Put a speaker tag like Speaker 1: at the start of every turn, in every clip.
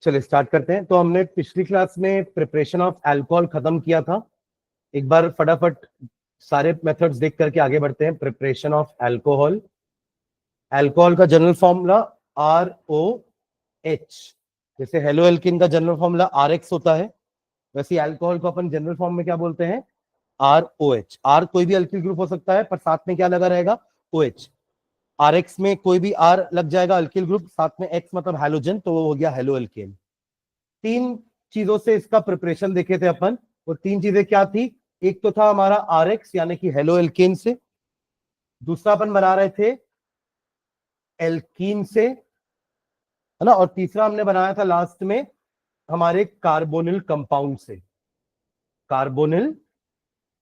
Speaker 1: चलिए स्टार्ट करते हैं। तो हमने पिछली क्लास में प्रिपरेशन ऑफ अल्कोहल खत्म किया था। एक बार फटाफट सारे मेथड्स देख करके आगे बढ़ते हैं। प्रिपरेशन ऑफ अल्कोहल, अल्कोहल का जनरल फॉर्मूला ROH। जैसे हेलो एल्किन का जनरल फॉर्मूला RX होता है, वैसे अल्कोहल को अपन जनरल फॉर्म में क्या बोलते हैं? ROH। R कोई भी अल्किल ग्रुप हो सकता है, पर साथ में क्या लगा रहेगा? OH। RX में कोई भी R लग जाएगा अल्किल ग्रुप, साथ में X मतलब हैलोजन, तो वो हो गया हेलो एल्केन। तीन चीजों से इसका प्रिपरेशन देखे थे अपन। वो तीन चीजें क्या थी? एक तो था हमारा RX यानी कि हेलो एल्केन से, दूसरा अपन बना रहे थे एल्कीन से, है ना, और तीसरा हमने बनाया था लास्ट में हमारे कार्बोनिल कंपाउंड से। कार्बोनिल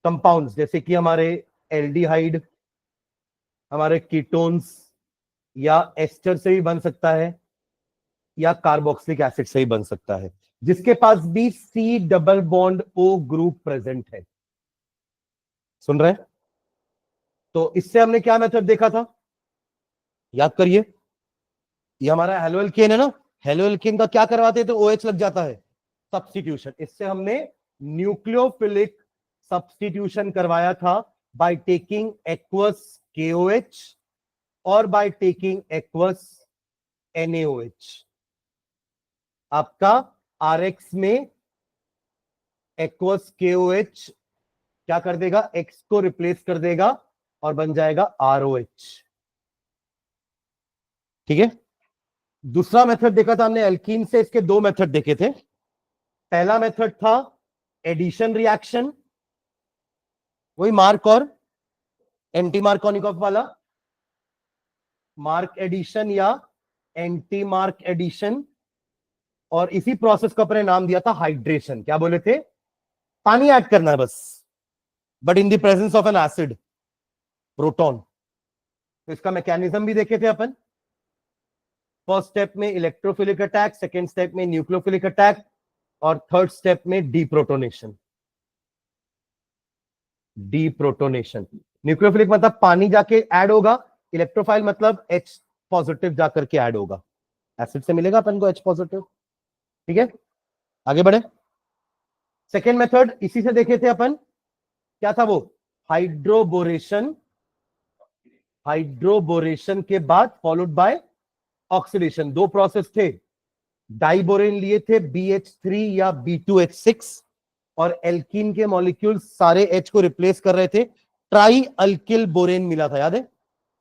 Speaker 1: कंपाउंड्स जैसे कि हमारे एल्डिहाइड, हमारे कीटोन्स, या एस्टर से भी बन सकता है, या कार्बोक्सिलिक एसिड से ही बन सकता है, जिसके पास भी C double bond O group present है। सुन रहे हैं? तो इससे हमने क्या मेथड देखा था? याद करिए, ये हमारा हेलो एल्केन है ना, हेलो एल्केन का क्या करवाते थे? OH लग जाता है, सब्स्टिट्यूशन। इससे हमने न्यूक्लियोफिलिक सब्स्टिट्यूशन करवाया था बाय टेकिंग एक्वस KOH और बाय टेकिंग एक्वस NaOH। आपका RX में एक्वस KOH क्या कर देगा? X को रिप्लेस कर देगा और बन जाएगा ROH। ठीक है। दूसरा मेथड देखा था हमने एल्कीन से, इसके दो मेथड देखे थे। पहला मेथड था एडिशन रिएक्शन, वही मार्क और एंटी मार्कोनिकॉफ वाला, मार्क एडिशन या एंटी मार्क एडिशन। और इसी प्रोसेस को अपने नाम दिया था हाइड्रेशन। क्या बोले थे? पानी ऐड करना है बस, but in the presence of N acid, proton. तो इसका मैकेनिज्म भी देखे थे अपन। फर्स्ट स्टेप में इलेक्ट्रोफिलिक अटैक, सेकेंड स्टेप में न्यूक्लियोफिलिक अटैक, और थर्ड स्टेप में डीप्रोटोनेशन। डीप्रोटोनेशन, न्यूक्लियोफिलिक मतलब पानी जाके ऐड होगा, इलेक्ट्रोफाइल मतलब H पॉजिटिव जाकर के ऐड होगा, एसिड से मिलेगा अपन को H पॉजिटिव। ठीक है, आगे बढ़े। सेकेंड मेथड इसी से देखे थे अपन, क्या था वो? हाइड्रोबोरेशन। हाइड्रोबोरेशन के बाद फॉलोड बाय ऑक्सीडेशन। दो प्रोसेस थे, डाइबोरेन लिए थे BH3 या B2H6, और एल्कीन के मॉलिक्यूल सारे H को रिप्लेस कर रहे थे। ट्राई अल्किल बोरेन मिला था, याद है?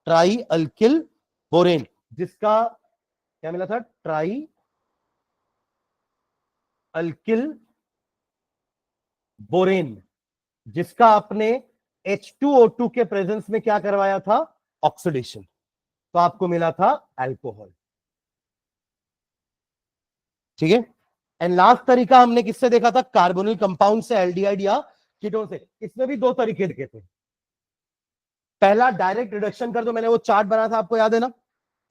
Speaker 1: ट्राई अल्किल बोरेन, जिसका क्या मिला था? ट्राई अल्किल बोरेन, जिसका आपने H2O2 के प्रेजेंस में क्या करवाया था? ऑक्सीडेशन। तो आपको मिला था अल्कोहल। ठीक है। एंड लास्ट तरीका हमने किससे देखा था? कार्बोनिल कंपाउंड से, एल्डिहाइड या कीटोन से। इसमें भी दो तरीके देखे थे। पहला डायरेक्ट रिडक्शन कर दो, मैंने वो चार्ट बनाया था, आपको याद है ना?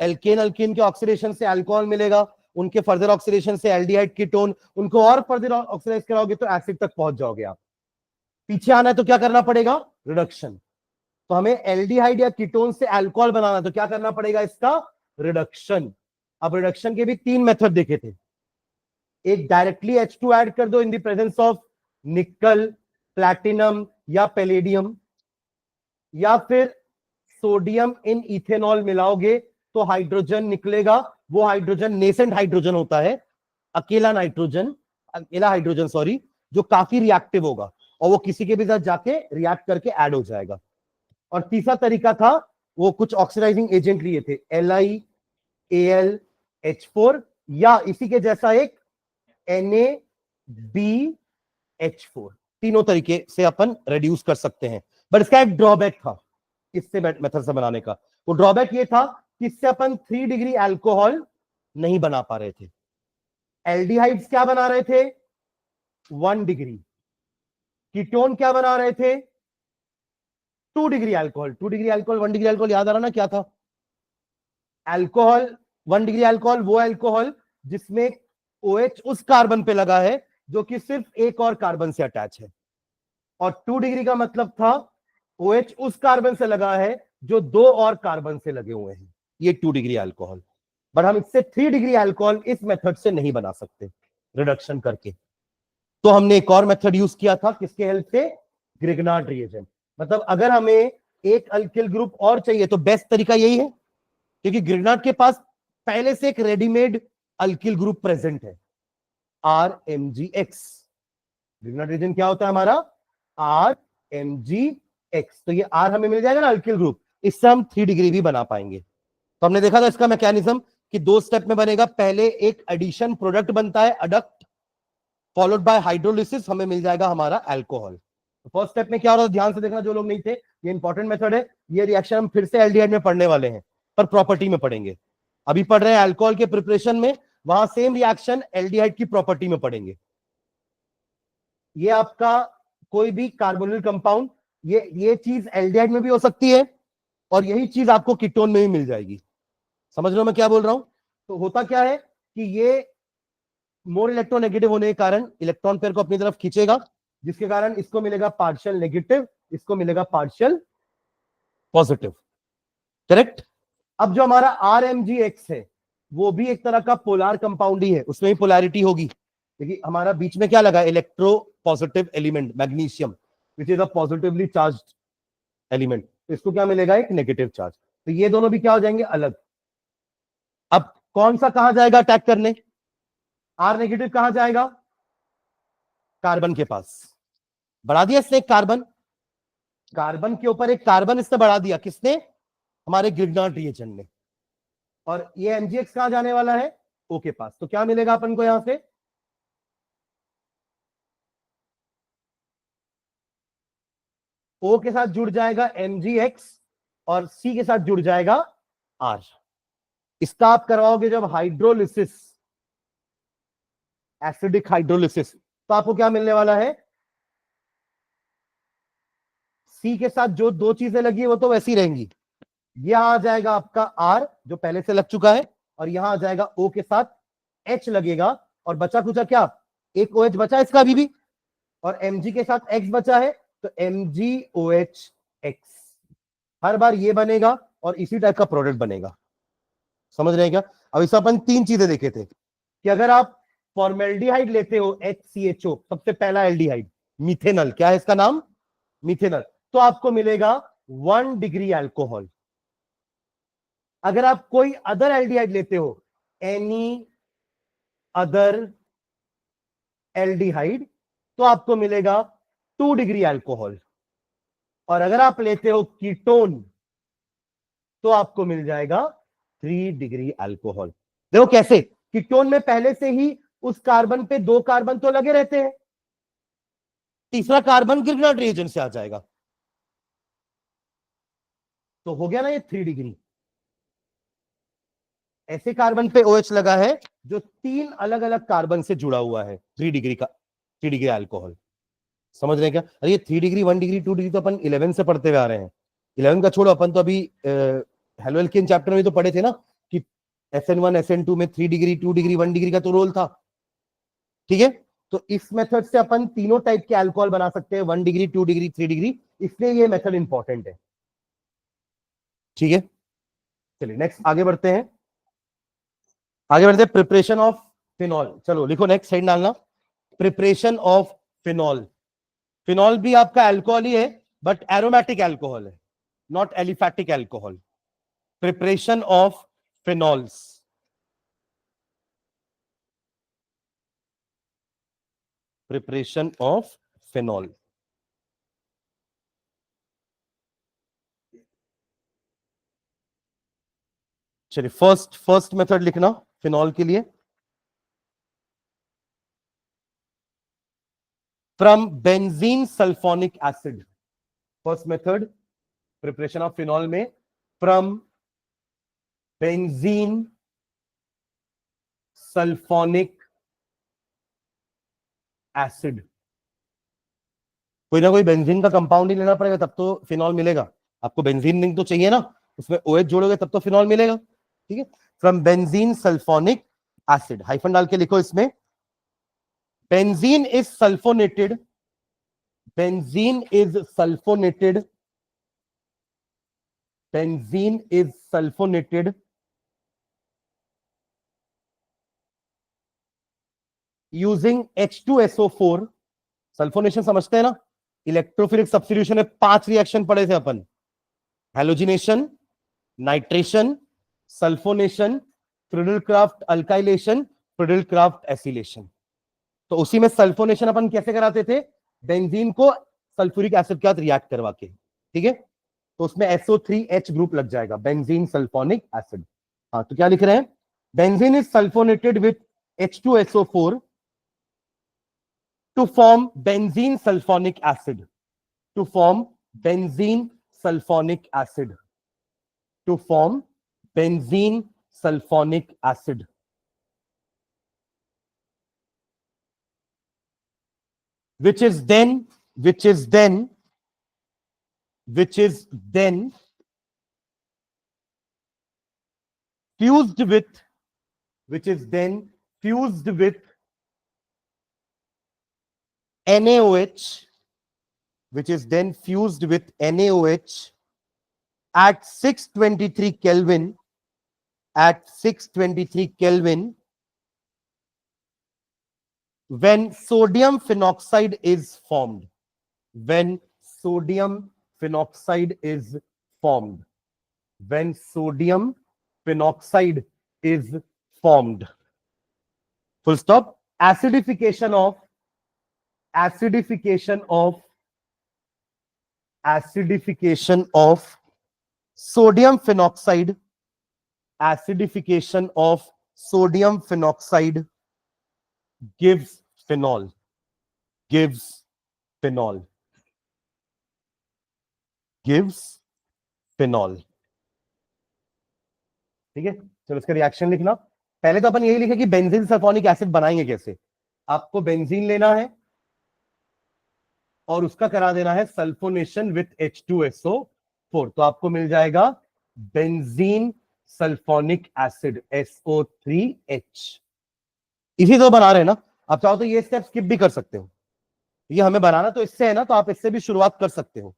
Speaker 1: एल्केन अल्कीन के ऑक्सीडेशन से अल्कोहल मिलेगा, उनके फर्दर ऑक्सीडेशन से एल्डिहाइड कीटोन, उनको और फर्दर ऑक्सीडाइज कराओगे तो एसिड तक पहुंच जाओगे आप। पीछे आना है तो क्या करना पड़ेगा? रिडक्शन। तो हमें एल्डिहाइड या कीटोन से अल्कोहल बनाना है तो क्या करना पड़ेगा? इसका रिडक्शन। अब रिडक्शन के भी तीन मेथड देखे थे। एक डायरेक्टली H2 ऐड कर दो इन द प्रेजेंस ऑफ निकल, प्लैटिनम या पैलेडियम, या फिर सोडियम इन इथेनॉल मिलाओगे तो हाइड्रोजन निकलेगा। वो हाइड्रोजन नेसेंट हाइड्रोजन होता है, अकेला हाइड्रोजन सॉरी, जो काफी रिएक्टिव होगा और वो किसी के भी साथ जाके रिएक्ट करके ऐड हो जाएगा। और तीसरा तरीका था, वो कुछ ऑक्सीडाइजिंग एजेंट लिए थे, LiAlH4 या इसी के जैसा एक NaBH4। तीनों तरीके से अपन रिड्यूस कर सकते हैं, बट इसका एक ड्रॉबैक था इससे मेथड से बनाने का। वो ड्रॉबैक ये था कि इससे अपन 3 डिग्री अल्कोहल नहीं बना पा रहे थे। एल्डिहाइड्स क्या बना रहे थे? 1 डिग्री। कीटोन क्या बना रहे थे? 2 degree alcohol. 2 degree alcohol, 1 degree alcohol याद आ रहा ना क्या था? अल्कोहल 1 डिग्री अल्कोहल वो अल्कोहल जिसमें OH उस कार्बन पे लगा है जो कि सिर्फ एक और कार्बन से अटैच है, और 2 डिग्री का मतलब था OH उस कार्बन से लगा है जो दो और कार्बन से लगे हुए हैं। ये 2 डिग्री अल्कोहल। बट हम इससे 3 डिग्री अल्कोहल इस मेथड से नहीं बना सकते रिडक्शन करके। तो हमने एक और मेथड यूज किया था, किसके हेल्प से? Grignard reagent. मतलब अगर हमें एक अल्किल ग्रुप और चाहिए तो बेस्ट तरीका यही है, क्योंकि ग्रिग्नार्ड के पास पहले से एक रेडीमेड अल्किल ग्रुप प्रेजेंट है, RMgX। ग्रिग्नार्ड रिएजेंट क्या होता है हमारा? RMgX। तो ये R हमें मिल जाएगा ना अल्किल ग्रुप, इससे हम 3 डिग्री भी बना पाएंगे। तो हमने देखा था इसका मैकेनिज्म कि 2 स्टेप में बनेगा। पहले एक एडिशन प्रोडक्ट बनता है अडक्ट, फॉलोड बाय हाइड्रोलिसिस, हमें मिल जाएगा हमारा अल्कोहल। फर्स्ट स्टेप में क्या हो रहा है ध्यान से देखना जो लोग नहीं थे, ये इंपॉर्टेंट मेथड है। ये रिएक्शन हम फिर से एल्डिहाइड में पढ़ने वाले हैं, पर प्रॉपर्टी में पढ़ेंगे। अभी पढ़ रहे हैं अल्कोहल के प्रिपरेशन में, वहां सेम रिएक्शन एल्डिहाइड की प्रॉपर्टी में पढ़ेंगे। ये आपका कोई भी कार्बोनिल कंपाउंड, ये चीज एल्डिहाइड में भी हो सकती है और यही चीज आपको कीटोन में भी मिल जाएगी। समझ रहे हो मैं क्या बोल रहा हूं? तो होता क्या है कि ये मोर इलेक्ट्रोनेगेटिव होने के कारण इलेक्ट्रॉन पेयर को अपनी तरफ खींचेगा, जिसके कारण इसको मिलेगा पार्शियल नेगेटिव, इसको मिलेगा पार्शियल पॉजिटिव। करेक्ट? अब जो हमारा RMgX है वो भी एक तरह का पोलार कंपाउंड ही है, उसमें भी पोलैरिटी होगी, क्योंकि हमारा बीच में क्या लगा? Electro positive element magnesium, which is a positively charged element. तो इसको क्या मिलेगा? एक नेगेटिव चार्ज। तो ये दोनों भी क्या हो जाएंगे? अलग। अब कौन सा कहां जाएगा अटैक करने? R नेगेटिव कहां जाएगा? कार्बन के पास। बढ़ा दिया इसने एक कार्बन, कार्बन के ऊपर एक कार्बन इसने बढ़ा दिया, किसने? हमारे ग्रिग्नार्ड रिएजेंट ने। और ये MgX कहां जाने वाला है? O के पास। तो क्या मिलेगा अपन को यहां से? O के साथ जुड़ जाएगा MgX और C के साथ जुड़ जाएगा R। इसका आप करवाओगे जब हाइड्रोलिसिस, एसिडिक हाइड्रोलिसिस, तो आपको क्या मिलने वाला है? C के साथ जो 2 चीजें लगी है वो तो वैसी रहेंगी। यहां आ जाएगा आपका R जो पहले से लग चुका है, और यहां आ जाएगा O के साथ H लगेगा, और बचा कुचा क्या? एक OH बचा इसका अभी भी, और Mg के साथ X बचा है, तो MgOH X। हर बार ये बनेगा और इसी टाइप का प्रोडक्ट बनेगा। समझ रहे हैं क्या? अब इस अपन 3 चीजें देखे थे कि अगर आप फॉर्मेल्डिहाइड लेते हो HCHO, सबसे पहला एल्डिहाइड, मिथेनल, क्या है इसका नाम? मिथेनल, तो आपको मिलेगा 1 डिग्री अल्कोहल। अगर आप कोई अदर एल्डिहाइड लेते हो, एनी अदर एल्डिहाइड, तो आपको मिलेगा 2 डिग्री अल्कोहल। और अगर आप लेते हो कीटोन, तो आपको मिल जाएगा 3 डिग्री अल्कोहल। देखो कैसे, कीटोन में पहले से ही उस कार्बन पे 2 कार्बन तो लगे रहते हैं, तीसरा कार्बन ग्रिग्नार्ड रिएजेंट से आ जाएगा, तो हो गया ना ये 3 डिग्री। ऐसे कार्बन पे OH लगा है जो 3 अलग अलग कार्बन से जुड़ा हुआ है, 3 डिग्री का, 3 डिग्री अल्कोहल। समझ रहे हैं क्या? अरे ये 3 डिग्री, 1 डिग्री, 2 डिग्री तो अपन 11 से पढ़ते हुए आ रहे हैं। 11 का छोड़ो, अपन तो अभी हेलो एल्केन चैप्टर में तो पढ़े थे ना कि SN1 SN2 में 3 डिग्री, 2 डिग्री, 1 डिग्री का तो रोल था। ठीक है? तो इस मेथड से अपन तीनों टाइप के अल्कोहल बना सकते हैं, 1 डिग्री, 2 डिग्री, 3 डिग्री, इसलिए ये मेथड इंपॉर्टेंट है। ठीक है, चलिए नेक्स्ट आगे बढ़ते हैं। आगे बढ़ते हैं प्रिपरेशन ऑफ फिनॉल। चलो लिखो नेक्स्ट साइड डालना, प्रिपरेशन ऑफ फिनॉल। फिनॉल भी आपका अल्कोहल ही है, बट एरोमेटिक अल्कोहल है, not aliphatic alcohol. Preparation of phenols, preparation of phenol. चलिए फर्स्ट मेथड लिखना फिनॉल के लिए, from benzene sulphonic acid. First method preparation of phenol में, फ्रॉम बेंजीन सल्फोनिक एसिड। कोई ना कोई बेंजीन का कंपाउंड ही लेना पड़ेगा तब तो फिनॉल मिलेगा। आपको बेंजीन रिंग तो चाहिए ना, उसमें OH जोड़ोगे तब तो फिनॉल मिलेगा। ठीक है, from benzene sulphonic acid, hyphen डाल के लिखो इसमें, benzene is sulphonated, benzene is sulphonated, benzene is sulphonated using H2SO4, sulphonation समझते हैं ना, इलेक्ट्रोफिलिक सब्स्टिट्यूशन में 5 रिएक्शन पढ़े थे अपन, halogenation, nitration, sulphonation, Friedel Crafts alkylation, Friedel Crafts acylation. तो उसी में सल्फोनेशन अपन कैसे कराते थे, बेंजीन को सल्फ्यूरिक एसिड के साथ रिएक्ट करवा के, ठीक है, तो उसमें SO3H ग्रुप लग जाएगा, बेंजीन सल्फोनिक एसिड। हाँ, तो क्या लिख रहे हैं, benzene is sulphonated with H2SO4 to form benzene sulfonic acid, to form benzene sulfonic acid, to form benzene sulfonic acid, which is then fused with NaOH, which is then fused with NaOH at 623 Kelvin, when sodium phenoxide is formed. When sodium phenoxide is formed. When sodium phenoxide is formed. Full stop. Acidification of sodium phenoxide, acidification of sodium phenoxide gives phenol, gives phenol, gives phenol। ठीक है, चलो इसका reaction लिखना। पहले तो अपन यही लिखे कि बेंजीन सल्फोनिक एसिड बनाएंगे कैसे। आपको बेंजीन लेना है और उसका करा देना है सल्फोनेशन विथ H2SO4, तो आपको मिल जाएगा बेंजीन सल्फोनिक एसिड SO3H। इसी तो बना रहे हैं ना, आप चाहो तो ये स्टेप स्किप भी कर सकते हो, ये हमें बनाना तो इससे है ना, तो आप इससे भी शुरुआत कर सकते हो।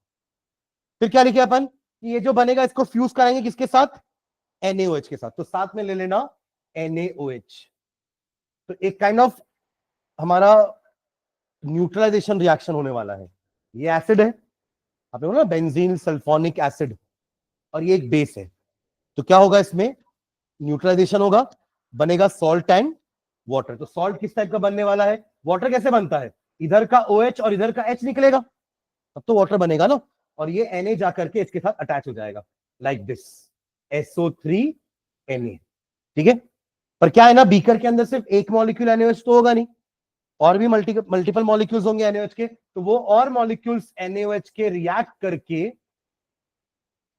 Speaker 1: फिर क्या लिखे अपन, ये जो बनेगा इसको फ्यूज कराएंगे किसके साथ, NaOH के साथ, तो साथ में ले लेना NaOH। तो एक काइंड ऑफ हमारा न्यूट्रलाइजेशन रिएक्शन होने वाला है। ये एसिड है, आपने बोला ना बेंजीन सल्फोनिक एसिड, और ये एक बेस है, तो क्या होगा इसमें, न्यूट्रलाइजेशन होगा, बनेगा सॉल्ट एंड वाटर। तो सॉल्ट किस टाइप का बनने वाला है, वाटर कैसे बनता है, इधर का OH और इधर का H निकलेगा, तब तो वाटर बनेगा ना, और ये Na जाकर के इसके साथ अटैच हो जाएगा लाइक दिस, SO3Na। ठीक है, पर क्या है ना, बीकर के अंदर सिर्फ एक मॉलिक्यूल NaOH तो होगा नहीं, और भी मल्टीपल मॉलिक्यूल्स होंगे NaOH के, तो वो और मॉलिक्यूल्स NaOH के रिएक्ट करके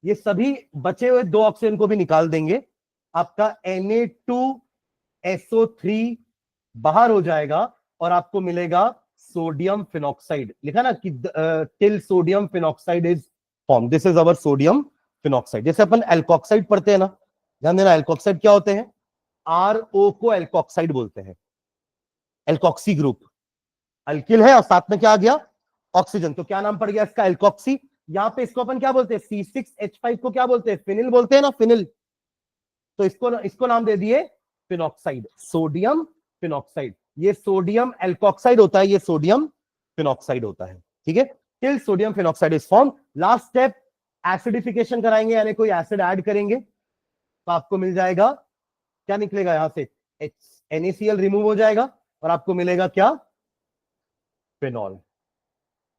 Speaker 1: ये सभी बचे हुए 2 ऑक्सीजन को भी निकाल देंगे, आपका Na2SO3 बाहर हो जाएगा और आपको मिलेगा सोडियम फिनॉक्साइड। लिखा ना कि till sodium phenoxide is form, this is our sodium phenoxide. जैसे अपन एल्कोक्साइड पढ़ते हैं ना, ध्यान देना, एल्कोक्साइड क्या होते हैं, RO को एल्कोक्साइड बोलते हैं, एल्कोक्सी ग्रुप, अल्किल है और साथ में क्या आ गया, ऑक्सीजन, तो क्या नाम पड़ गया इसका, एल्कोक्सी। यहां पे इसको अपन क्या बोलते हैं, C6H5 को क्या बोलते हैं, फिनिल बोलते हैं ना, फिनिल, तो इसको नाम दे दिए फिनॉक्साइड, सोडियम फिनॉक्साइड। ये सोडियम एल्कोक्साइड होता है, ये सोडियम फिनॉक्साइड होता है। ठीक है, till sodium phenoxide is form. Last step acidification कराएंगे, यानी कोई एसिड ऐड करेंगे, तो आपको मिल जाएगा, क्या निकलेगा यहां से, NaCl रिमूव हो जाएगा और आपको मिलेगा क्या, फिनॉल।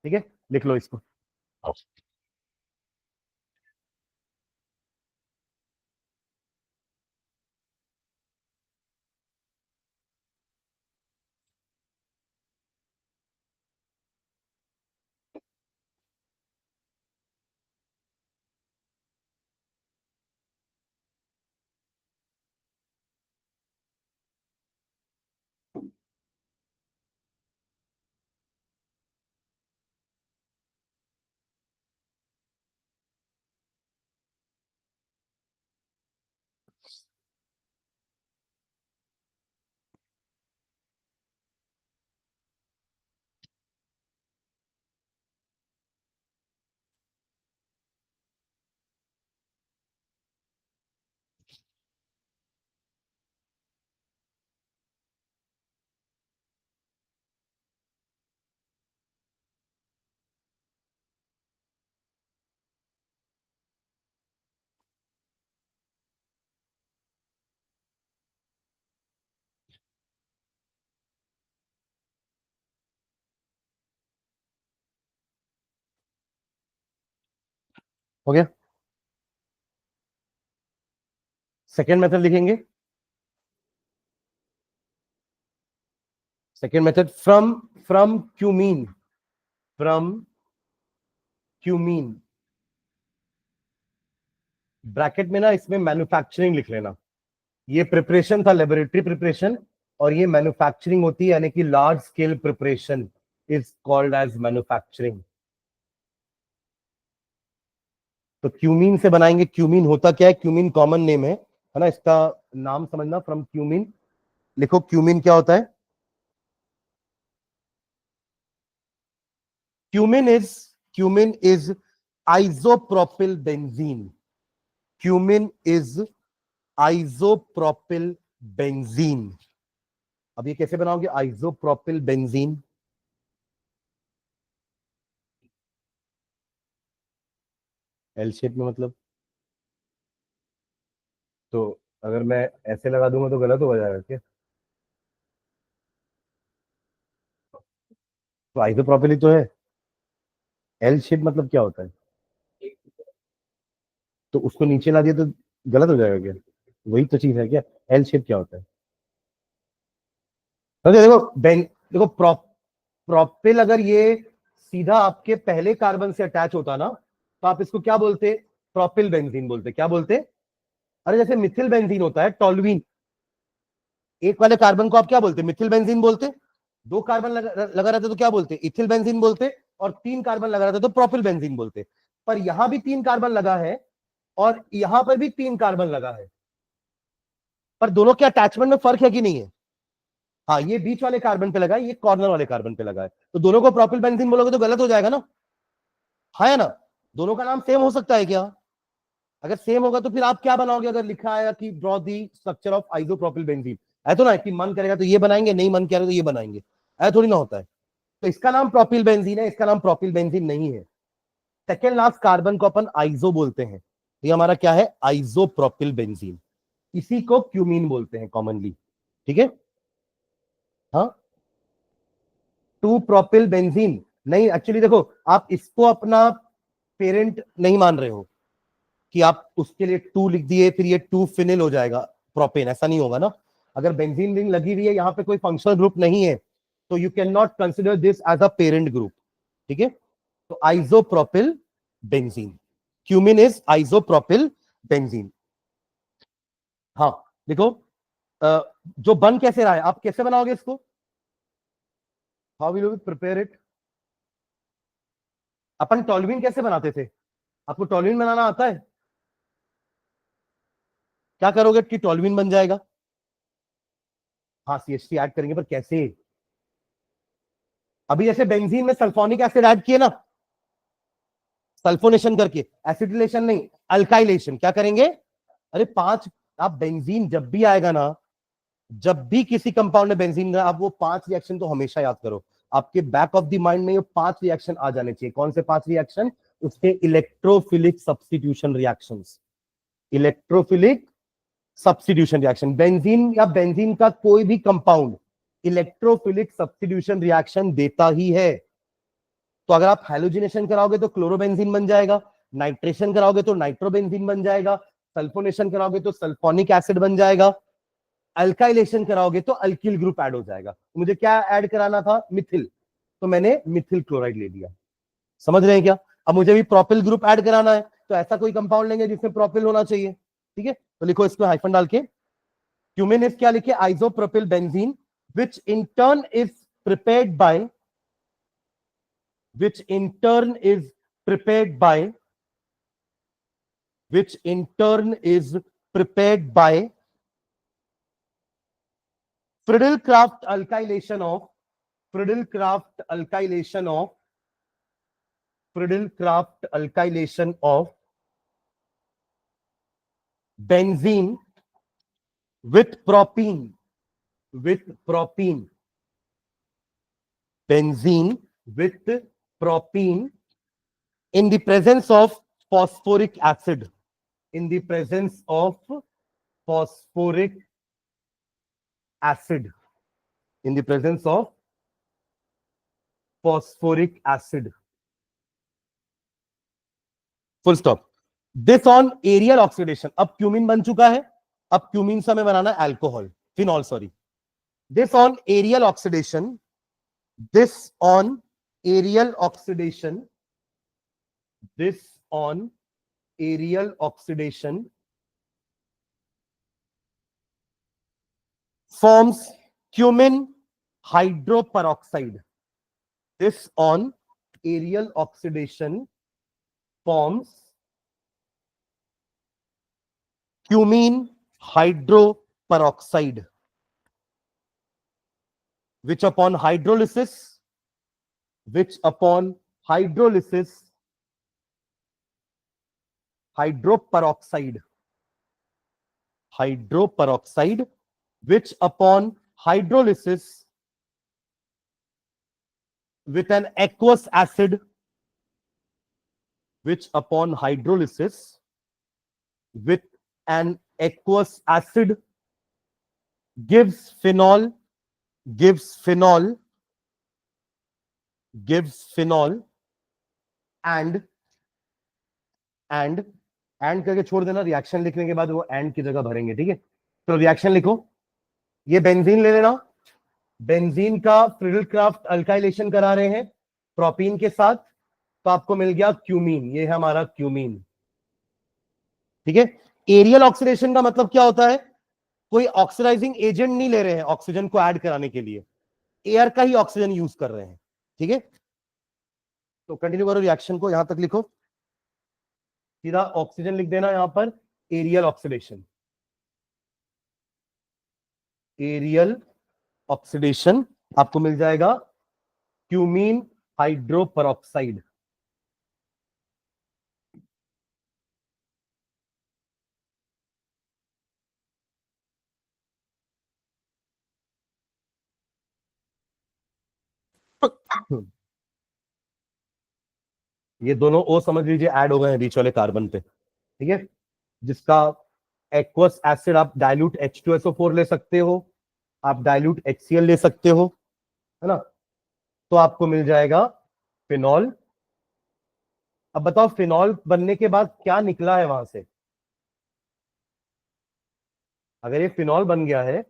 Speaker 1: ठीक है, लिख लो इसको। हो गया। सेकेंड मेथड लिखेंगे, second method from from cumene, from cumene, bracket में ना इसमें मैन्युफैक्चरिंग लिख लेना। ये प्रिपरेशन था, लेबोरेटरी प्रिपरेशन, और ये मैन्युफैक्चरिंग होती है, यानी कि large scale preparation is called as manufacturing. तो क्यूमीन से बनाएंगे। क्यूमीन होता क्या है? क्यूमीन कॉमन नेम है ना, इसका नाम समझना, फ्रॉम क्यूमीन। लिखो क्यूमीन क्या होता है। Cumin is isopropyl benzene. Cumene is isopropyl benzene. अब ये कैसे बनाओगे आइसोप्रोपिल बेंजीन? एल शेप में मतलब? तो अगर मैं ऐसे लगा दूंगा तो गलत हो जाएगा क्या? तो आइसोप्रोपिल ही तो है। एल शेप मतलब क्या होता है? तो उसको नीचे ला दिया तो गलत हो जाएगा क्या? वही तो चीज है क्या? एल शेप क्या होता है? तो देखो देखो प्रोपिल अगर ये सीधा आपके पहले कार्बन से अटैच होता ना, तो आप इसको क्या बोलते? प्रोपिल बेंजीन बोलते। क्या बोलते? अरे जैसे मिथिल बेंजीन होता है, टोल्यूइन, एक वाले कार्बन को आप क्या बोलते? मिथिल बेंजीन बोलते। दो कार्बन लगा रहता तो क्या बोलते? इथिल बेंजीन बोलते। और तीन कार्बन लगा रहता तो प्रोपिल बेंजीन बोलते। पर यहां भी तीन कार्बन लगा है और यहां पर भी तीन कार्बन लगा है, पर दोनों के अटैचमेंट में फर्क है कि नहीं है? हाँ, ये बीच वाले कार्बन पे लगा है, ये कॉर्नर वाले कार्बन पे लगा है, तो दोनों को प्रोपिल बेंजीन बोलोगे तो गलत हो जाएगा ना। हाँ, है ना? दोनों का नाम सेम हो सकता है क्या? अगर सेम होगा तो फिर आप क्या बनाओगे? अगर लिखा है कि draw the structure of isopropyl benzene, है तो ना कि मन करेगा तो ये बनाएंगे, नहीं मन करेगा तो ये बनाएंगे, ऐसा थोड़ी ना होता है। तो इसका नाम प्रोपिल बेंजीन है, इसका नाम प्रोपिल बेंजीन नहीं है। सेकेंड लास्ट कार्बन को अपन आइसो बोलते हैं, तो ये हमारा क्या है? Isopropyl benzene. इसी को क्यूमीन बोलते हैं कॉमनली। ठीक है? हाँ, टू प्रोपिल बेंजीन नहीं, एक्चुअली देखो, आप इसको अपना पेरेंट नहीं मान रहे हो कि आप उसके लिए टू लिख दिए फिर ये टू फिनिल हो जाएगा प्रोपेन, ऐसा नहीं होगा ना। अगर बेंजीन रिंग लगी हुई है, यहाँ पे कोई फंक्शनल ग्रुप नहीं है, तो you can not consider this as a parent group. ठीक है? तो isopropyl benzene, cumene is isopropyl benzene. हाँ, देखो, जो बन कैसे रहा है, आप कैसे बनाओगे इसको? How will you prepare it? Upon toluene कैसे बनाते थे? आपको टोल्यूइन बनाना आता है? क्या करोगे कि टोल्यूइन बन जाएगा? हाँ, CH3 ऐड करेंगे, पर कैसे? अभी जैसे बेंजीन में सल्फोनिक एसिड ऐड किए ना, सल्फोनेशन करके, एसिडिलेशन नहीं, अल्काइलेशन। क्या करेंगे? अरे पांच, आप बेंजीन जब भी आएगा ना, जब भी किसी कंपाउंड में बेंजीन का, आप वो पांच रिएक्शन तो हमेशा याद करो। आपके बैक ऑफ द माइंड में ये पांच रिएक्शन आ जाने चाहिए। कौन से पांच रिएक्शन? उसके electrophilic substitution reactions. Electrophilic substitution reaction, benzene या बेंजीन का कोई भी कंपाउंड इलेक्ट्रोफिलिक सब्स्टिट्यूशन रिएक्शन देता ही है। तो अगर आप हैलोजिनेशन कराओगे तो क्लोरोबेंजीन बन जाएगा, नाइट्रेशन कराओगे तो नाइट्रोबेंजीन बन जाएगा, सल्फोनेशन कराओगे तो सल्फोनिक एसिड बन जाएगा, अल्काइलेशन कराओगे तो अल्किल ग्रुप ऐड हो जाएगा। तो मुझे क्या ऐड कराना था? मिथिल, तो मैंने मिथिल क्लोराइड ले लिया। समझ रहे हैं क्या? अब मुझे भी प्रोपिल ग्रुप ऐड कराना है, तो ऐसा कोई कंपाउंड लेंगे जिसमें प्रोपिल होना चाहिए। ठीक है? तो लिखो इसको हाइफन डाल के, क्यूमिन इज क्या लिखे? Isopropyl benzene, which in turn is prepared by which in turn is prepared by which in turn is prepared by Friedel-Crafts alkylation of Friedel-Crafts alkylation of Friedel-Crafts alkylation of benzene with propene with propene benzene with propene in the presence of phosphoric acid, in the presence of phosphoric acid, in the presence of phosphoric acid, full stop. This on aerial oxidation, अब cumene बन चुका है, अब cumene से हमें बनाना है alcohol, phenol sorry. This on aerial oxidation, this on aerial oxidation, this on aerial oxidation forms cumin hydroperoxide. This on aerial oxidation forms cumin hydroperoxide, which upon hydrolysis, which upon hydrolysis, hydroperoxide, hydroperoxide, which upon hydrolysis with an aqueous acid, which upon hydrolysis with an aqueous acid gives phenol, gives phenol, gives phenol and and करके छोड़ देना, reaction लिखने के बाद वो and की जगह भरेंगे, ठीक है। तो रिएक्शन लिखो, ये बेंजीन ले लेना, बेंजीन का फ्रिडल क्राफ्ट अल्काइलेशन करा रहे हैं प्रोपीन के साथ, तो आपको मिल गया क्यूमीन, ये है हमारा क्यूमीन, ठीक है। एरियल ऑक्सीडेशन का मतलब क्या होता है, कोई ऑक्सीडाइजिंग एजेंट नहीं ले रहे हैं ऑक्सीजन को ऐड कराने के लिए, एयर का ही ऑक्सीजन यूज कर रहे हैं, ठीक है। तो कंटिन्यू करो रिएक्शन को, यहां तक लिखो, सीधा ऑक्सीजन लिख देना यहां पर, एरियल ऑक्सीडेशन, एरियल ऑक्सीडेशन आपको मिल जाएगा क्यूमीन हाइड्रोपेरोक्साइड। ये दोनों ओ समझ लीजिए ऐड हो गए हैं बीच वाले कार्बन पे, ठीक है, जिसका एक्वस एसिड आप डाइल्यूट H2SO4 ले सकते हो, आप डाइल्यूट HCl ले सकते हो, है ना, तो आपको मिल जाएगा फिनॉल। अब बताओ फिनॉल बनने के बाद क्या निकला है वहां से, अगर ये फिनॉल बन गया है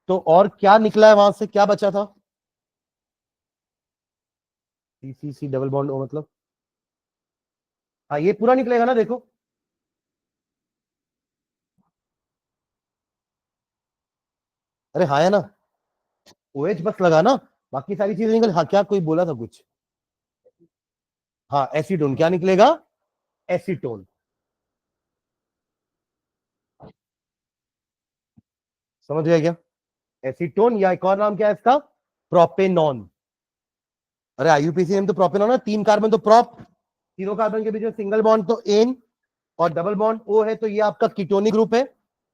Speaker 1: तो और क्या निकला है वहां से, क्या बचा था, CCC डबल बॉन्ड ओ मतलब, हाँ ये पूरा निकलेगा ना, देखो अरे हाँ है ना, OH बस लगा ना, बाकी सारी चीजें निकल, हाँ क्या कोई बोला था कुछ, हाँ एसीटोन, क्या निकलेगा, एसीटोन, समझ गया क्या, एसीटोन, या एक और नाम क्या है इसका, प्रोपेनॉन। अरे IUPAC नेम तो प्रोपेनॉन है, 3 कार्बन तो प्रोप, तीनों कार्बन के बीच में सिंगल बॉन्ड तो एन, और डबल बॉन्ड ओ है, तो ये आपका कीटोनिक ग्रुप है,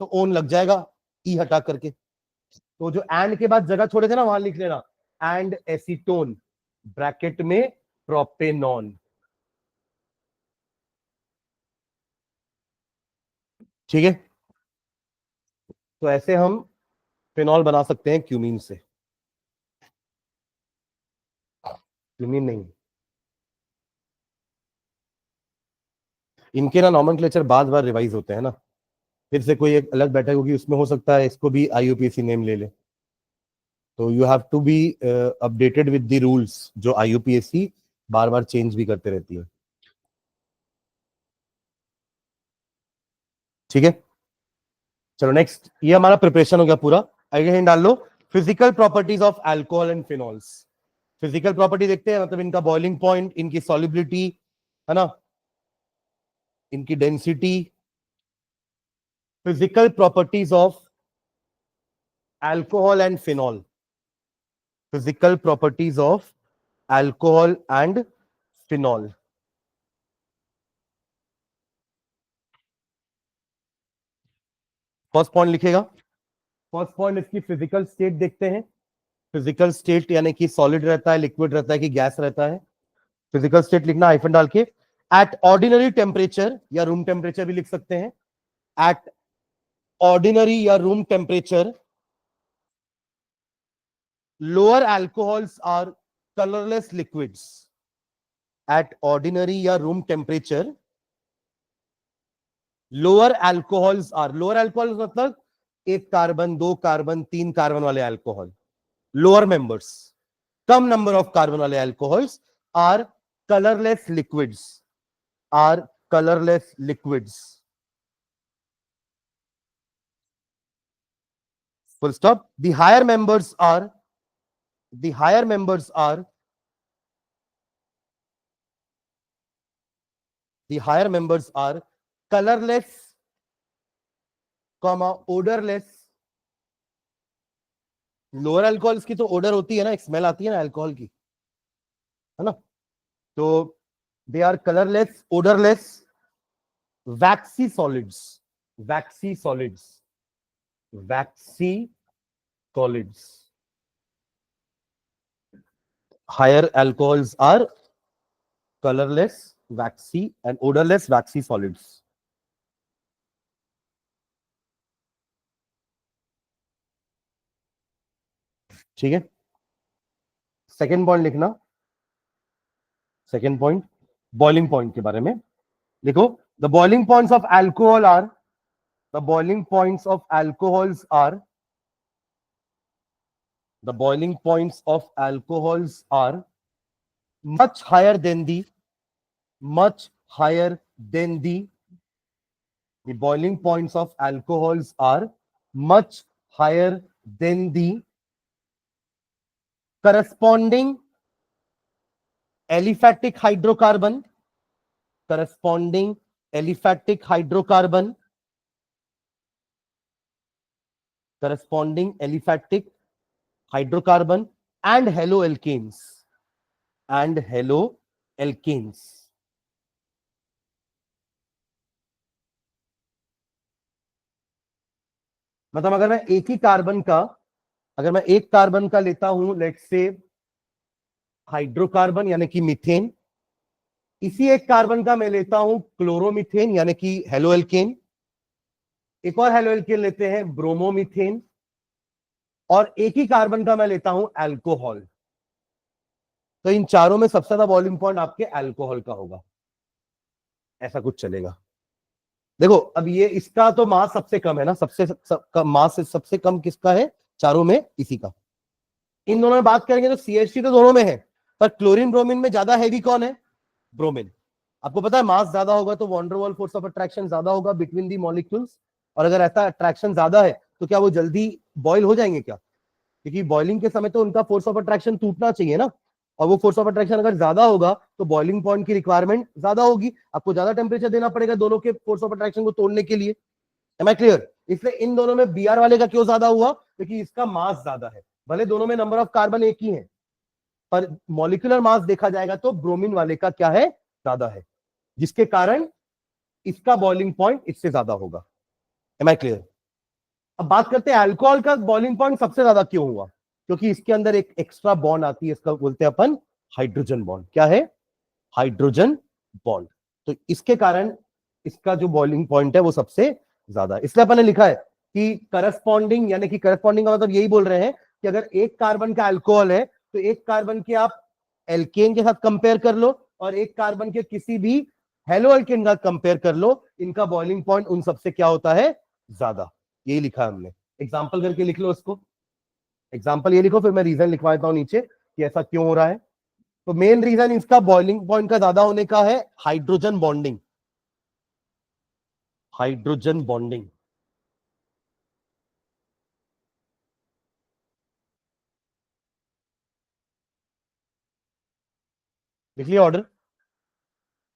Speaker 1: तो ओन लग जाएगा ई हटा करके, तो जो एंड के बाद जगह छोड़े थे ना वहां लिख लेना, एंड एसीटोन ब्रैकेट में प्रोपेनॉन, ठीक है। तो ऐसे हम फिनॉल बना सकते हैं क्यूमीन से, क्यूमीन नहीं, इनके ना नॉमेनक्लेचर बार बार रिवाइज होते हैं ना, फिर से कोई एक अलग बैठक होगी, उसमें हो सकता है इसको भी IUPAC नेम ले ले, तो you have to be updated with the rules जो IUPAC बार बार चेंज भी करते रहती है, ठीक है। चलो नेक्स्ट, ये हमारा प्रिपरेशन हो गया पूरा, आगे हिंट डाल लो, physical properties of alcohol and phenols. Physical property देखते हैं, मतलब इनका बॉइलिंग पॉइंट, इनकी सॉलिबिलिटी, है ना, इनकी density, physical properties of alcohol and phenol, physical properties of alcohol and phenol. First point लिखेगा, फर्स्ट पॉइंट इसकी फिजिकल स्टेट देखते हैं, फिजिकल स्टेट यानी कि सॉलिड रहता है, लिक्विड रहता है कि गैस रहता है, फिजिकल स्टेट लिखना हाइफन डाल के, एट ऑर्डिनरी टेम्परेचर या रूम टेम्परेचर भी लिख सकते हैं, एट ऑर्डिनरी या room temperature lower alcohols are colourless liquids, at ordinary या room temperature lower alcohols are, lower alcohols मतलब 1 कार्बन 2 कार्बन 3 कार्बन वाले अल्कोहल, लोअर मेंबर्स, कम नंबर ऑफ कार्बन वाले alcohols are colourless liquids, are colourless liquids, full stop. The higher members are, the higher members are, the higher members are colorless, comma odorless. Lower alcohols की तो order होती है ना, एक smell आती है ना अल्कोहल की, है ना? तो they are colourless, odourless, waxy solids, waxy solids, waxy solids. Higher alcohols are colorless, waxy and odorless waxy solids. ठीक है, सेकेंड पॉइंट लिखना, सेकेंड पॉइंट बॉइलिंग पॉइंट के बारे में लिखो. The boiling points of alcohol are, the boiling points of alcohols are, the boiling points of alcohols are much higher than the, much higher than the boiling points of alcohols are much higher than the corresponding aliphatic hydrocarbon, corresponding aliphatic hydrocarbon, corresponding aliphatic hydrocarbon and haloalkanes, and haloalkanes. मतलब अगर मैं एक ही carbon का, अगर मैं एक carbon का लेता हूं लेट्स से हाइड्रोकार्बन यानी कि मीथेन, इसी एक कार्बन का मैं लेता हूं क्लोरोमीथेन यानी कि हेलोएल्केन, एक और हेलोएल्केन लेते हैं ब्रोमोमीथेन, और एक ही कार्बन का मैं लेता हूं अल्कोहल, तो इन चारों में सबसे ज्यादा बॉइलिंग पॉइंट आपके अल्कोहल का होगा. ऐसा कुछ चलेगा. देखो अब ये इसका तो मास सबसे कम है ना, सबसे मास सबसे कम किसका है चारों में, इसी का. इन दोनों में बात करेंगे तो CH3 तो दोनों में है, पर क्लोरीन ब्रोमीन में ज्यादा हैवी कौन है, ब्रोमीन. आपको पता है मास ज्यादा होगा तो वॉन्डरवॉल फोर्स ऑफ अट्रैक्शन ज्यादा होगा बिटवीन दी मॉलिक्यूल्स, और अगर ऐसा अट्रैक्शन ज्यादा है तो क्या वो जल्दी बॉयल हो जाएंगे क्या, क्योंकि बॉइलिंग के समय तो उनका फोर्स ऑफ अट्रैक्शन टूटना चाहिए ना, और वो फोर्स ऑफ अट्रैक्शन अगर ज्यादा होगा तो बॉइलिंग पॉइंट की रिक्वायरमेंट ज्यादा होगी, आपको ज्यादा टेम्परेचर देना पड़ेगा दोनों के फोर्स ऑफ अट्रैक्शन को तोड़ने के लिए. Am I clear? इसलिए इन दोनों में Br वाले का क्यों ज्यादा हुआ, क्योंकि इसका मास ज्यादा है. भले दोनों में नंबर ऑफ कार्बन एक ही है, पर मॉलिक्यूलर मास देखा जाएगा तो ब्रोमीन वाले का क्या है, ज्यादा है, जिसके कारण इसका बॉइलिंग पॉइंट इससे ज्यादा होगा. Am I clear? अब बात करते हैं अल्कोहल का बॉइलिंग पॉइंट सबसे ज्यादा क्यों हुआ, क्योंकि इसके अंदर एक एक्स्ट्रा बॉन्ड आती है, इसका बोलते हैं अपन हाइड्रोजन बॉन्ड. क्या है, हाइड्रोजन बॉन्ड. तो इसके कारण इसका जो बॉइलिंग पॉइंट है वो सबसे ज्यादा है. इसलिए अपन ने लिखा है कि करस्पॉन्डिंग, यानी कि करस्पॉन्डिंग का मतलब यही बोल रहे हैं कि अगर एक कार्बन का अल्कोहल है तो एक कार्बन के आप एल्केन के साथ कंपेयर कर लो, और एक कार्बन के किसी भी हेलो एल्केन का कंपेयर कर लो, इनका बॉइलिंग पॉइंट उन सबसे क्या होता है, ज्यादा. यही लिखा है हमने. एग्जाम्पल करके लिख लो उसको, एग्जाम्पल ये लिखो, फिर मैं रीजन लिखवा देता हूं नीचे कि ऐसा क्यों हो रहा है. तो मेन रीजन इसका बॉइलिंग पॉइंट का ज्यादा होने का है हाइड्रोजन बॉन्डिंग, हाइड्रोजन बॉन्डिंग. लिख लिया ऑर्डर,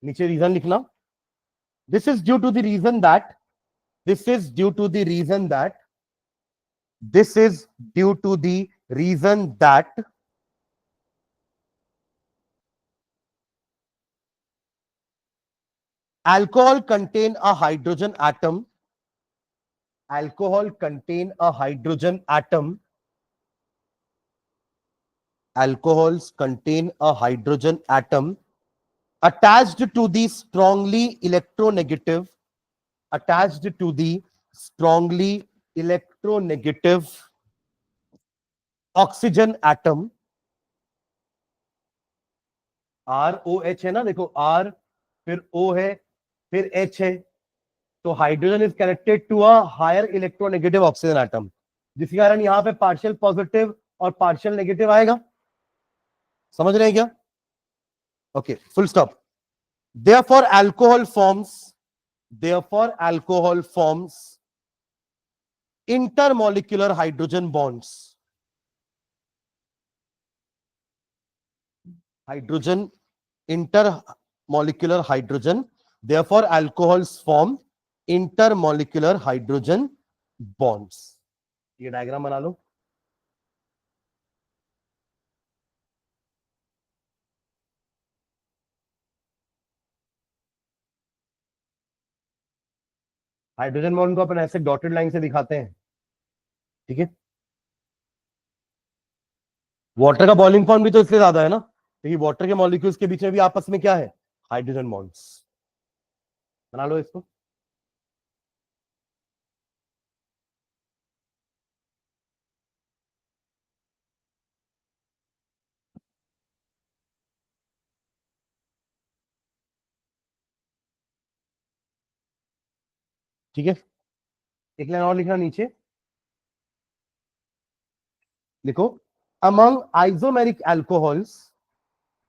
Speaker 1: नीचे रीजन लिखना. This is due to the reason that, this is due to the reason that, this is due to the reason that alcohol contain a hydrogen atom, alcohol contain a hydrogen atom, alcohols contain a hydrogen atom attached to the strongly electronegative, attached to the strongly electronegative oxygen atom. ROH है ना, देखो R फिर O है फिर H है, तो hydrogen is connected to a higher electronegative oxygen atom, जिसके कारण यहां पे पार्शियल पॉजिटिव और पार्शियल नेगेटिव आएगा। समझ रहे हैं क्या? Okay, full stop. Therefore alcohol forms intermolecular hydrogen bonds. Hydrogen, intermolecular hydrogen, therefore alcohols form intermolecular hydrogen bonds। ये डायग्राम बना लो। हाइड्रोजन बॉन्ड को अपन ऐसे डॉटेड लाइन से दिखाते हैं, ठीक है। वाटर का बॉइलिंग पॉइंट भी तो इससे ज्यादा है ना, क्योंकि वाटर के मॉलिक्यूल्स के बीच में भी आपस में क्या है, हाइड्रोजन बॉन्ड्स। बना लो इसको। ठीक है, एक लाइन और लिखना नीचे, लिखो among isomeric alcohols,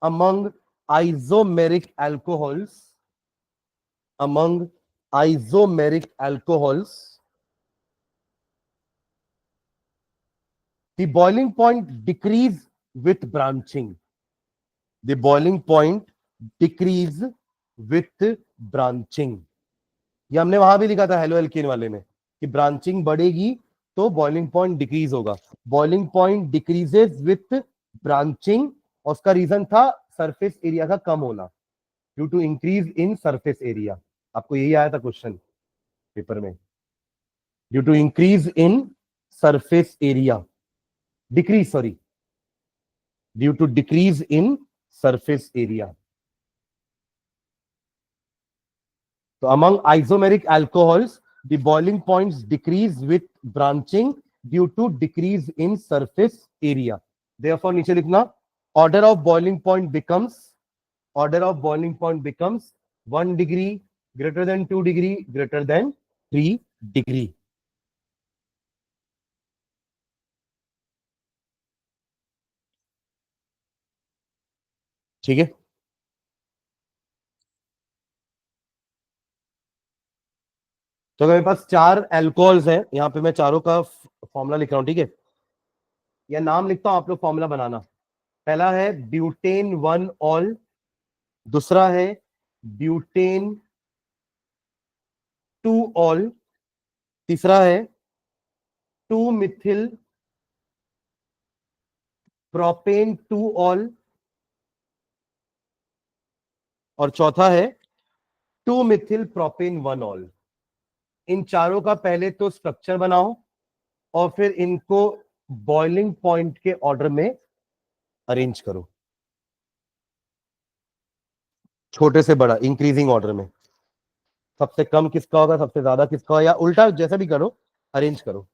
Speaker 1: among isomeric alcohols, among isomeric alcohols, the boiling point decrease with branching। The boiling point decrease with branching। ये हमने वहां भी लिखा था हेलो एल्केन वाले में कि ब्रांचिंग बढ़ेगी तो बॉइलिंग पॉइंट डिक्रीज होगा। Boiling point decreases with branching, और उसका रीजन था सरफेस एरिया का कम होना, due to increase in surface area. आपको यही आया था क्वेश्चन पेपर में, due to increase in surface area, decrease sorry, due to decrease in surface area. तो among isomeric alcohols the boiling points decrease with branching due to decrease in surface area। therefore नीचे लिखना order of boiling point becomes 1 degree greater than 2 degree greater than 3 degree। ठीक है, तो मेरे पास 4 alcohols हैं, यहां पे मैं चारों का फॉर्मूला लिख रहा हूं, ठीक है, या नाम लिखता हूं, आप लोग फॉर्मूला बनाना। पहला है ब्यूटेन 1 ऑल, दूसरा है ब्यूटेन 2 ऑल, तीसरा है 2 मिथिल प्रोपेन 2 ऑल, और चौथा है 2 मिथिल प्रोपेन 1 ऑल। इन चारों का पहले तो स्ट्रक्चर बनाओ और फिर इनको बॉइलिंग पॉइंट के ऑर्डर में अरेंज करो, छोटे से बड़ा इंक्रीजिंग ऑर्डर में। सबसे कम किसका होगा, सबसे ज्यादा किसका होगा, या उल्टा जैसा भी करो, अरेंज करो।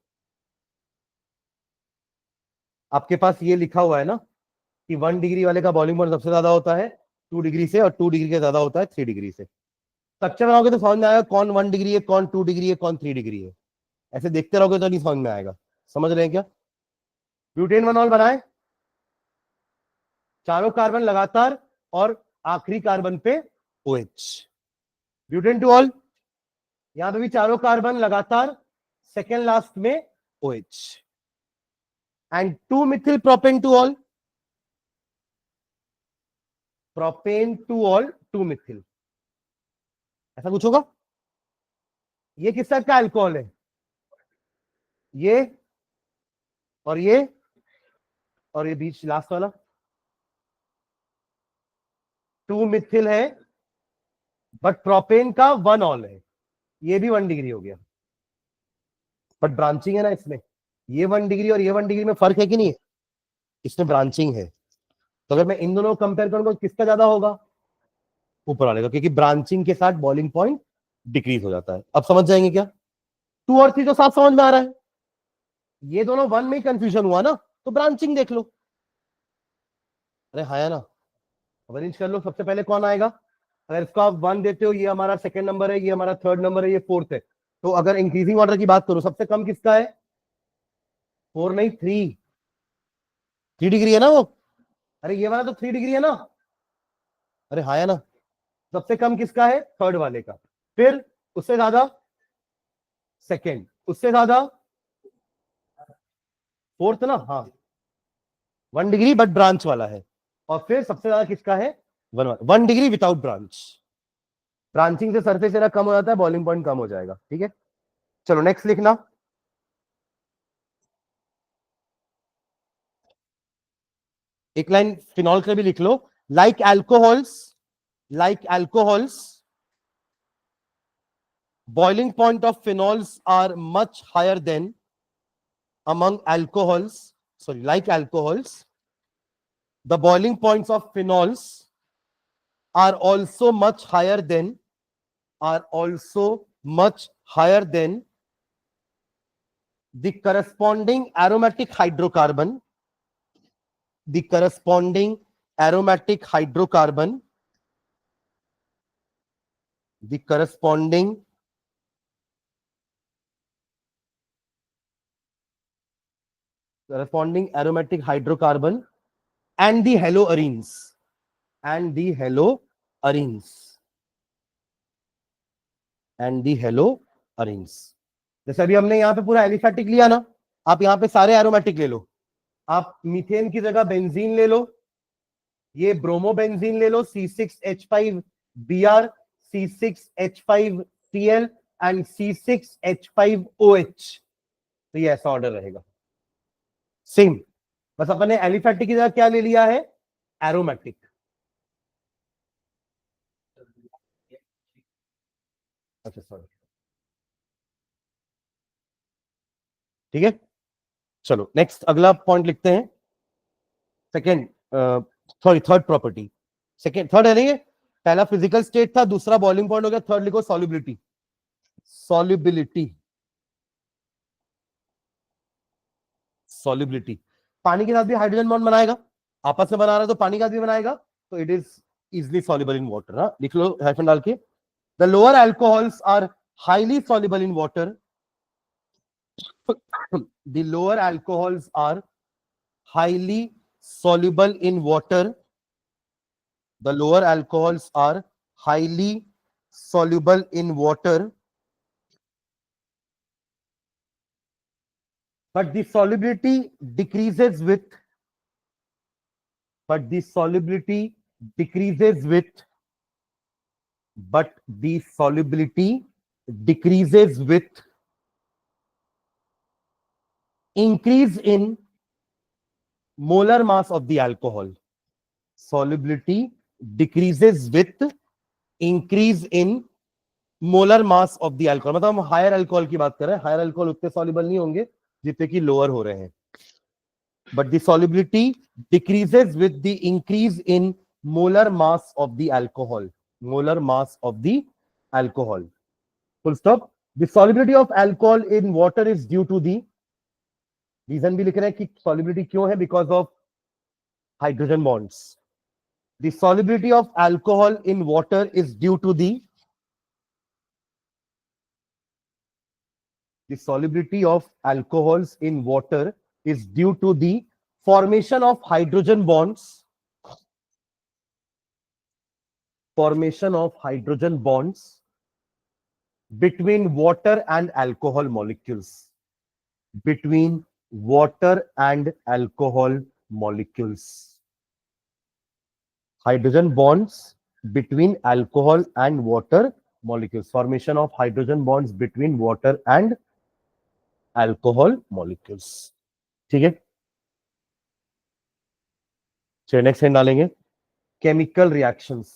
Speaker 1: आपके पास ये लिखा हुआ है ना कि 1 डिग्री वाले का बॉइलिंग पॉइंट सबसे ज्यादा होता है 2 डिग्री से, और 2 डिग्री के ज्यादा होता है 3 डिग्री से। स्ट्रक्चर बनाओगे तो समझ में आएगा कौन 1 डिग्री है, कौन 2 डिग्री है, कौन 3 डिग्री है। ऐसे देखते रहोगे तो नहीं समझ में आएगा। समझ रहे हैं क्या? ब्यूटेन 1 ऑल बनाए, चारों कार्बन लगातार और आखिरी कार्बन पे OH। ब्यूटेन 2 ऑल, यहां पे भी चारों कार्बन लगातार, सेकेंड लास्ट में OH। And 2 Mithil propane 2 all, propane 2 all 2 Mithil. ऐसा कुछ होगा? ये किस टाइप का अल्कोहल है? ये और ये और ये बीच लास्ट वाला 2 मिथिल है, बट प्रोपेन का 1 ऑल है, ये भी 1 डिग्री हो गया, बट ब्रांचिंग है ना इसमें। ये 1 डिग्री और ये 1 डिग्री में फर्क है कि नहीं है? इसमें ब्रांचिंग है, तो अगर मैं इन दोनों को कंपेयर करूंगा किसका ज्यादा होगा? ऊपर वाले का, क्योंकि ब्रांचिंग के साथ बॉइलिंग पॉइंट डिक्रीज हो जाता है। अब समझ जाएंगे क्या? 2 और 3 तो साफ समझ में आ रहा है, ये दोनों 1 में ही कंफ्यूजन हुआ ना, तो ब्रांचिंग देख लो। अरे हाँ है ना, अब अरेंज कर लो। सबसे पहले कौन आएगा? अगर इसको आप 1 देते हो, ये हमारा सेकंड नंबर है, ये हमारा थर्ड नंबर है, ये फोर्थ है, तो अगर इंक्रीजिंग ऑर्डर की बात करो, सबसे कम किसका है? 4 नहीं, 3 डिग्री है ना वो। अरे ये वाला तो 3 डिग्री है ना। अरे हाँ है ना। सबसे कम किसका है? थर्ड वाले का। फिर उससे ज्यादा सेकंड, उससे ज्यादा फोर्थ ना, हाँ 1 डिग्री बट ब्रांच वाला है। और फिर सबसे ज्यादा किसका है? 1 डिग्री विदाउट ब्रांच। ब्रांचिंग से सरफेस एरिया कम हो जाता है, बॉइलिंग पॉइंट कम हो जाएगा। ठीक है, चलो नेक्स्ट लिखना। एक लाइन फिनॉल से भी लिख लो। Like alcohols, like alcohols, boiling point of phenols are much higher than among alcohols. Sorry, like alcohols, the boiling points of phenols are also much higher than, are also much higher than the corresponding aromatic hydrocarbon, the corresponding aromatic hydrocarbon, the corresponding aromatic hydrocarbon and the haloarenes, and the haloarenes, and the haloarenes. जैसे अभी हमने यहाँ पे पूरा aliphatic लिया ना, आप यहाँ पे सारे एरोमेटिक ले लो। आप मीथेन की जगह बेंजीन ले लो, ये ब्रोमोबेंजीन ले लो, C6H5Br, C6H5Cl एंड C6H5OH। तो ये ऐसा ऑर्डर रहेगा सेम, बस अपने एलिफेटिक की जगह क्या ले लिया है? एरोमेटिक। अच्छा सॉरी, ठीक है, चलो नेक्स्ट अगला पॉइंट लिखते हैं। Second, sorry third property, second third है नहीं है। पहला फिजिकल स्टेट था, दूसरा बॉइलिंग पॉइंट हो गया, थर्ड लिखो सॉल्युबिलिटी। Solubility, solubility. पानी के साथ भी हाइड्रोजन बॉन्ड बनाएगा, आपस में बना रहा है तो पानी का भी बनाएगा, तो it is easily soluble in water. हाँ लिख लो हाइफन डाल के। The lower alcohols are highly soluble in water, the lower alcohols are highly soluble in water, the lower alcohols are highly soluble in water, but the solubility decreases with, but the solubility decreases with, but the solubility decreases with increase in molar mass of the alcohol. Solubility decreases with increase in molar mass of the alcohol. मतलब हम higher alcohol की बात कर रहे हैं, higher alcohol उतने soluble नहीं होंगे जितने कि लोअर हो रहे हैं, but the solubility decreases with the increase in molar mass of the alcohol, molar mass of the alcohol. Full stop. The solubility of alcohol in water is due to the, reason भी लिख रहे हैं कि solubility क्यों है, because of hydrogen bonds. The solubility of alcohol in water is due to the, the solubility of alcohols in water is due to the formation of hydrogen bonds, formation of hydrogen bonds between water and alcohol molecules, between water and alcohol molecules, hydrogen bonds between alcohol and water molecules, formation of hydrogen bonds between water and alcohol molecules। ठीक है, चलिए next head डालेंगे। Chemical reactions,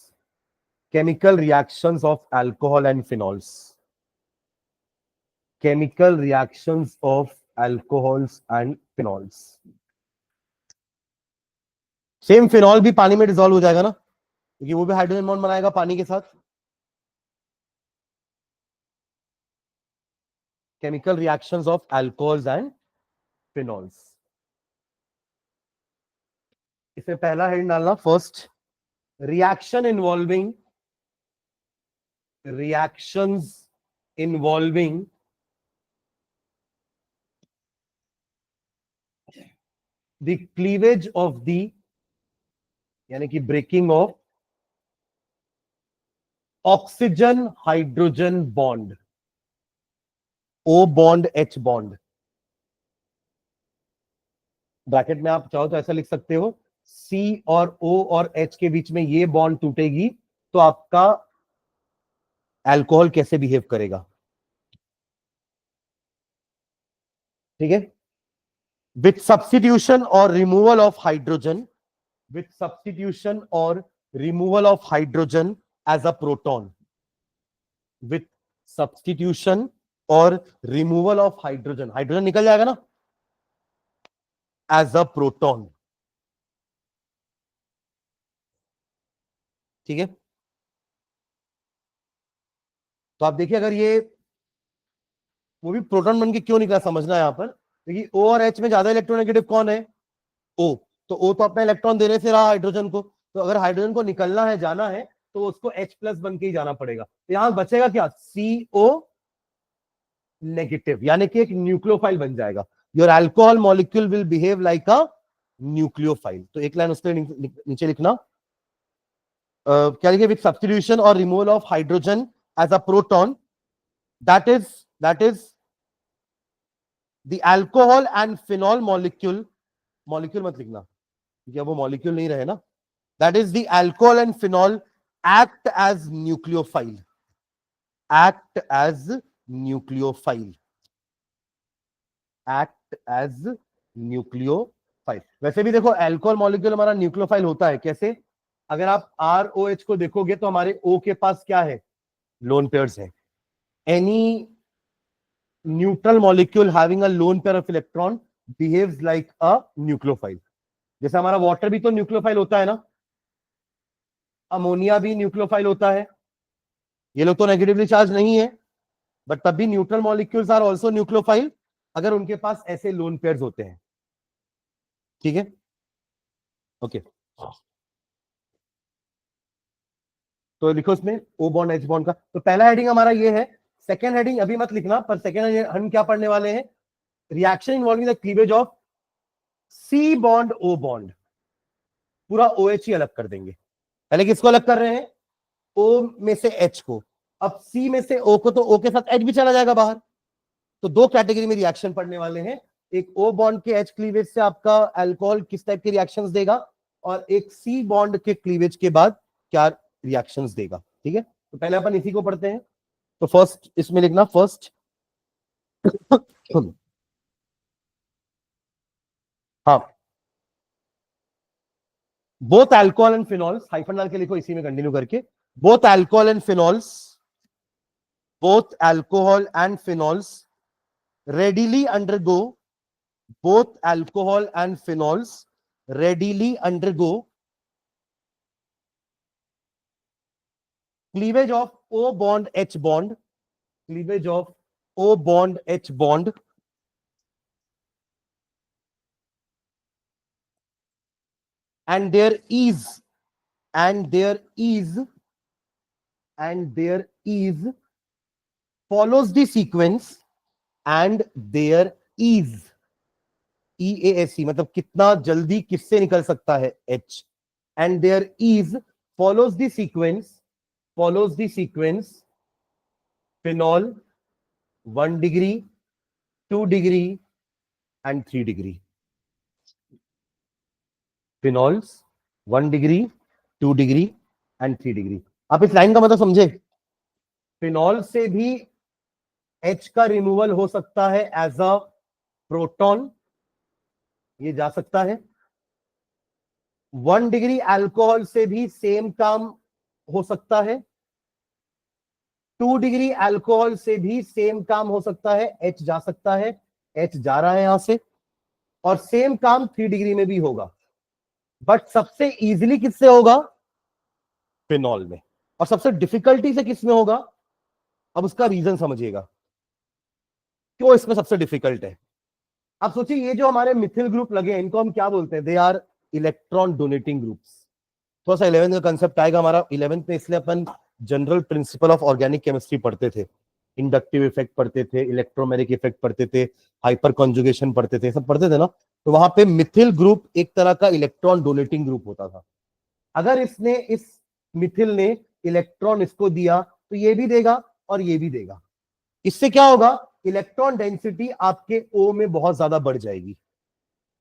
Speaker 1: chemical reactions of alcohol and phenols, chemical reactions of alcohols and phenols। Same phenol भी पानी में dissolve हो जाएगा ना, क्योंकि वो भी हाइड्रोजन बॉन्ड बनाएगा पानी के साथ। Chemical reactions of alcohols and phenols, इसमें पहला हेड डालना first, reaction involving, reactions involving the cleavage of the, यानी कि breaking of oxygen hydrogen bond, O bond H bond. Bracket में आप चाहो तो ऐसा लिख सकते हो, C और O और H के बीच में ये बॉन्ड टूटेगी तो आपका अल्कोहल कैसे बिहेव करेगा। ठीक है, विथ सब्स्टिट्यूशन और removal of hydrogen, with substitution और removal of hydrogen as a proton, with substitution और रिमूवल ऑफ हाइड्रोजन, हाइड्रोजन निकल जाएगा ना, एज अ प्रोटॉन। ठीक है, तो आप देखिए अगर ये, वो भी प्रोटॉन बन के क्यों निकला समझना है यहां पर, क्योंकि O और H में ज्यादा इलेक्ट्रोनेगेटिव कौन है, O। तो O तो अपना इलेक्ट्रॉन देने से रहा हाइड्रोजन को, तो अगर हाइड्रोजन को निकलना है, जाना है, तो उसको H प्लस बन के ही जाना पड़ेगा। तो यहां बचेगा क्या, CO नेगेटिव, यानी कि एक न्यूक्लियोफाइल बन जाएगा। Your alcohol molecule will behave like a nucleophile. तो एक लाइन उसके नीचे लिखना, क्या लिखे, विथ सब्स्टिट्यूशन और removal of hydrogen as a proton, that is the alcohol and phenol molecule, molecule मत लिखना क्योंकि अब वो मॉलिक्यूल नहीं रहे ना, that is the alcohol and phenol act as nucleophile, act as nucleophile, act as nucleophile. वैसे भी देखो अल्कोहल मॉलिक्यूल हमारा न्यूक्लियोफाइल होता है कैसे, अगर आप ROH को देखोगे तो हमारे O के पास क्या है, लोन पेयर्स है। Any neutral molecule having a lone pair of electron behaves like a nucleophile. जैसे हमारा वाटर भी तो न्यूक्लियोफाइल होता है ना, अमोनिया भी न्यूक्लियोफाइल होता है। ये लोग तो नेगेटिवली चार्ज नहीं है, बट तब भी neutral molecules are also nucleophile अगर उनके पास ऐसे लोन पेयर्स होते हैं। ठीक है, ओके। तो लिखो इसमें O बॉन्ड H बॉन्ड का। तो पहला हेडिंग हमारा ये है। सेकेंड हेडिंग अभी मत लिखना, पर सेकेंड हम क्या पढ़ने वाले हैं, reaction involving the cleavage of C bond O bond. पूरा OH ही अलग कर देंगे। पहले किसको अलग कर रहे हैं, O में से H को, अब C में से O को, तो O के साथ H भी चला जाएगा बाहर। तो दो कैटेगरी में रिएक्शन पढ़ने वाले हैं, एक O बॉन्ड के H क्लीवेज से आपका अल्कोहल किस टाइप के रिएक्शंस देगा, और एक C बॉन्ड के क्लीवेज के बाद क्या रिएक्शंस देगा। ठीक है, तो पहले अपन इसी को पढ़ते हैं। तो फर्स्ट इसमें लिखना, फर्स्ट हाँ, both alcohol and phenols, hyphen डाल के लिखो इसी में कंटिन्यू करके, both alcohol and phenols, both alcohol and phenols readily undergo, both alcohol and phenols readily undergo cleavage of O bond H bond, cleavage of O bond H bond and there is follows the sequence and there is EASC मतलब कितना जल्दी किससे निकल सकता है H, and there is follows the sequence phenol 1 degree, 2 degree and 3 degree, phenols 1 degree, 2 degree and 3 degree। आप इस line का मतलब समझे, फिनॉल से भी H का रिमूवल हो सकता है एज अ प्रोटॉन, ये जा सकता है। 1 डिग्री अल्कोहल से भी सेम काम हो सकता है, 2 डिग्री अल्कोहल से भी सेम काम हो सकता है, H जा सकता है, H जा रहा है यहां से, और सेम काम 3 डिग्री में भी होगा, बट सबसे इजीली किससे होगा, फिनॉल में, और सबसे डिफिकल्टी से किसमें होगा। अब उसका रीजन समझिएगा क्यों इसमें सबसे डिफिकल्ट है। आप सोचिए ये जो हमारे मिथिल ग्रुप लगे हैं इनको हम क्या बोलते हैं, they are electron donating groups. थोड़ा सा 11th का कंसेप्ट आएगा हमारा 11th में, इसलिए अपन general principle of organic chemistry पढ़ते थे, इंडक्टिव इफेक्ट पढ़ते थे, इलेक्ट्रोमेरिक इफेक्ट पढ़ते थे, हाइपर कॉन्जुगेशन पढ़ते थे, सब पढ़ते थे ना, तो वहां पे मिथिल ग्रुप एक तरह का इलेक्ट्रॉन डोनेटिंग ग्रुप होता था। अगर इसने इस मिथिल ने इलेक्ट्रॉन इसको दिया तो ये भी देगा और ये भी देगा। इससे क्या होगा, इलेक्ट्रॉन डेंसिटी आपके ओ में बहुत ज्यादा बढ़ जाएगी,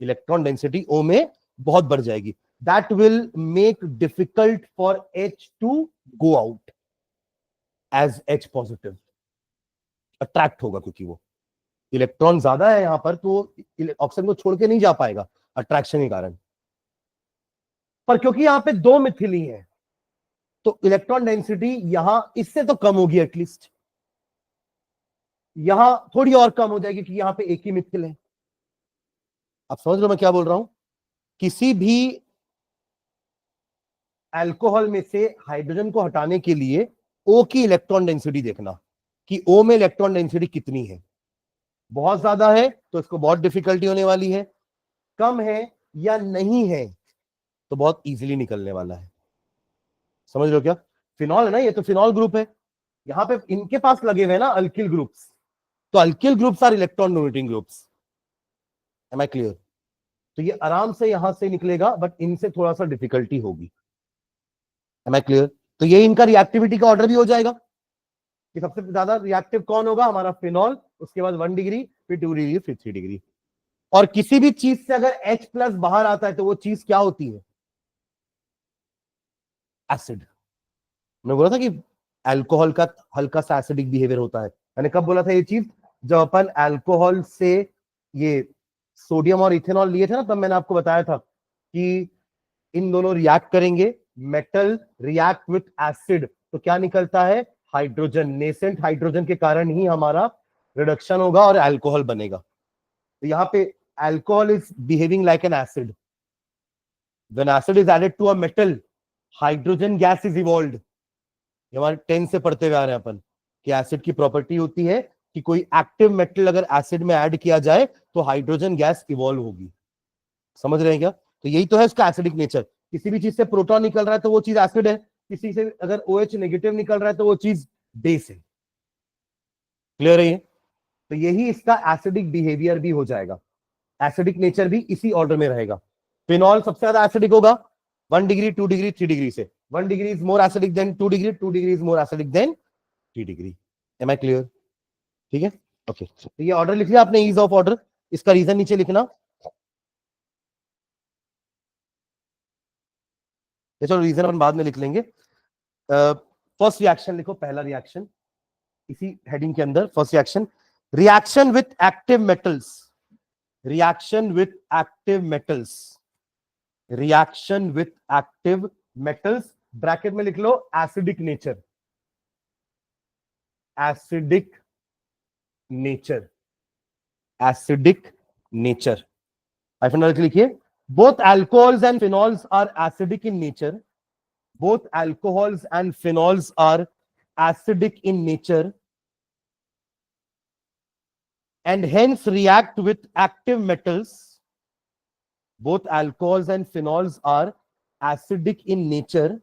Speaker 1: इलेक्ट्रॉन डेंसिटी ओ में बहुत बढ़ जाएगी। That will make difficult for H to go out as H positive, attract होगा क्योंकि वो इलेक्ट्रॉन ज्यादा है यहां पर, तो ऑक्सीजन को छोड़ के नहीं जा पाएगा अट्रैक्शन के कारण। पर क्योंकि यहां पे दो मिथिल ही है तो इलेक्ट्रॉन डेंसिटी यहां इससे तो कम होगी, एटलीस्ट यहां थोड़ी और कम हो जाएगी क्योंकि यहां पे एक ही मिथिल है। आप समझ लो मैं क्या बोल रहा हूं, किसी भी अल्कोहल में से हाइड्रोजन को हटाने के लिए ओ की इलेक्ट्रॉन डेंसिटी देखना कि ओ में इलेक्ट्रॉन डेंसिटी कितनी है। बहुत ज्यादा है तो इसको बहुत डिफिकल्टी होने वाली है, कम है या नहीं है तो बहुत इजीली निकलने वाला है। समझ लो क्या, फिनॉल है ना, ये तो फिनॉल ग्रुप है, यहां पे इनके पास लगे हुए हैं ना अल्किल ग्रुप्स, तो alkyl groups are electron donating groups. Am I clear? तो ये आराम से यहां से निकलेगा, बट इनसे थोड़ा सा डिफिकल्टी होगी। Am I clear? तो ये इनका रिएक्टिविटी का ऑर्डर भी हो जाएगा कि सबसे ज्यादा रिएक्टिव कौन होगा, हमारा फिनॉल, उसके बाद 1 डिग्री, फिर 2 डिग्री, फिर 3 डिग्री। और किसी भी चीज से अगर H प्लस बाहर आता है तो वो चीज क्या होती है, एसिड। मैंने बोला था कि अल्कोहल का हल्का सा एसिडिक बिहेवियर होता है। मैंने कब बोला था ये चीज, जब अपन अल्कोहल से ये सोडियम और इथेनॉल लिए थे ना, तब मैंने आपको बताया था कि इन दोनों रिएक्ट करेंगे, मेटल रिएक्ट विथ एसिड, तो क्या निकलता है, हाइड्रोजन। नेसेंट हाइड्रोजन के कारण ही हमारा रिडक्शन होगा और अल्कोहल बनेगा। तो यहाँ पे alcohol is behaving like an acid, when acid is added to a metal, hydrogen gas is evolved. हमारे 10 से पढ़ते हुए आ रहे हैं अपन कि एसिड की प्रॉपर्टी होती है कि कोई एक्टिव मेटल अगर एसिड में ऐड किया जाए तो हाइड्रोजन गैस इवॉल्व होगी। समझ रहे हैं क्या? तो यही तो है उसका एसिडिक नेचर। किसी भी चीज से प्रोटॉन निकल रहा है तो वो चीज एसिड है, किसी से अगर OH नेगेटिव निकल रहा है तो वो चीज बेस है। क्लियर है ये? तो यही इसका एसिडिक बिहेवियर भी हो जाएगा, एसिडिक नेचर भी इसी ऑर्डर में रहेगा। फिनॉल सबसे ज्यादा एसिडिक होगा 1 डिग्री, 2 डिग्री, 3 डिग्री से। 1 degree is more acidic than 2 degree, 2 degree is more acidic than 3 degree. Am I clear? ठीक है, ओके। तो ये ऑर्डर लिख लिया आपने, ईज ऑफ ऑर्डर, इसका रीजन नीचे लिखना। चलो रीजन अपन बाद में लिख लेंगे। फर्स्ट रिएक्शन लिखो, पहला रिएक्शन इसी हेडिंग के अंदर। First reaction, reaction with active metals, reaction with active metals, reaction with active metals, bracket में लिख लो acidic nature, acidic nature, acidic nature. Hyphen लिखिए, both alcohols and phenols are acidic in nature, both alcohols and phenols are acidic in nature and hence react with active metals. Both alcohols and phenols are acidic in nature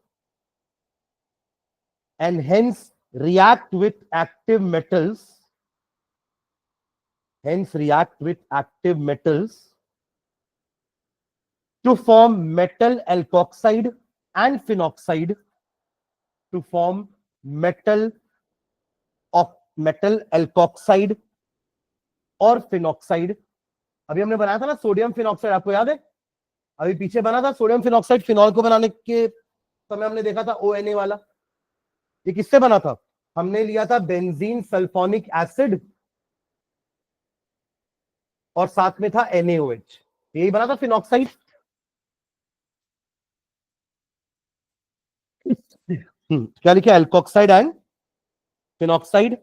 Speaker 1: and hence react with active metals, hence react with active metals to form metal alkoxide and phenoxide, to form metal metal alkoxide और phenoxide. अभी हमने बनाया था ना sodium phenoxide, आपको याद है? अभी पीछे बना था सोडियम फिनॉक्साइड, फिनॉल को बनाने के समय हमने देखा था ONA वाला। ये किससे बना था? हमने लिया था बेंजीन सल्फोनिक एसिड और साथ में था NaOH, यही बना था फिनॉक्साइड। क्या लिखा? Alkoxide and phenoxide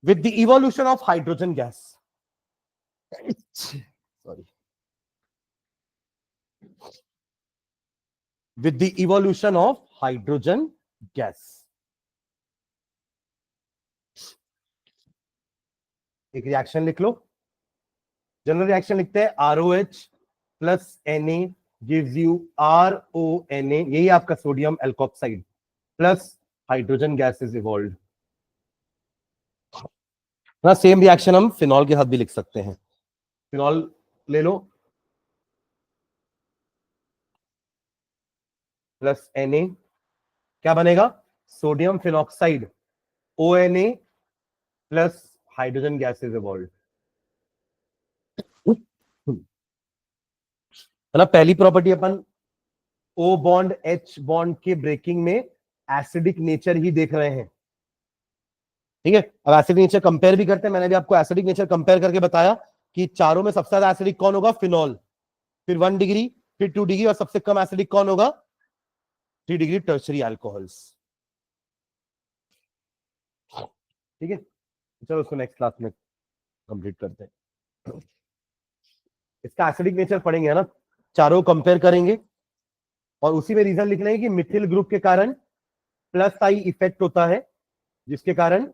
Speaker 1: with the evolution of hydrogen gas. Sorry. With the evolution of hydrogen gas. एक रिएक्शन लिख लो, जनरल रिएक्शन लिखते हैं ROH plus Na gives you RONA, यही आपका sodium alkoxide. Plus hydrogen gas is evolve. ना same reaction हम phenol के साथ भी लिख सकते हैं। फिनॉल ले लो, प्लस Na, क्या बनेगा? Sodium phenoxide, ONA plus hydrogen gas is evolve. मतलब पहली प्रॉपर्टी अपन O बॉन्ड H बॉन्ड के ब्रेकिंग में एसिडिक नेचर ही देख रहे हैं, ठीक है। अब एसिडिक नेचर कंपेयर भी करते हैं। मैंने भी आपको एसिडिक नेचर कंपेयर करके बताया कि चारों में सबसे ज्यादा एसिडिक कौन होगा? फिनॉल, फिर 1 डिग्री, फिर 2 डिग्री, और सबसे कम एसिडिक कौन होगा? 3 डिग्री टर्शरी अल्कोहल्स, ठीक है। चलो उसको नेक्स्ट क्लास में कंप्लीट करते हैं। इसका एसिडिक नेचर पढ़ेंगे, है ना, चारों कंपेयर करेंगे और उसी में रीजन लिख लेंगे कि मिथिल ग्रुप के कारण प्लस आई इफेक्ट होता है, जिसके कारण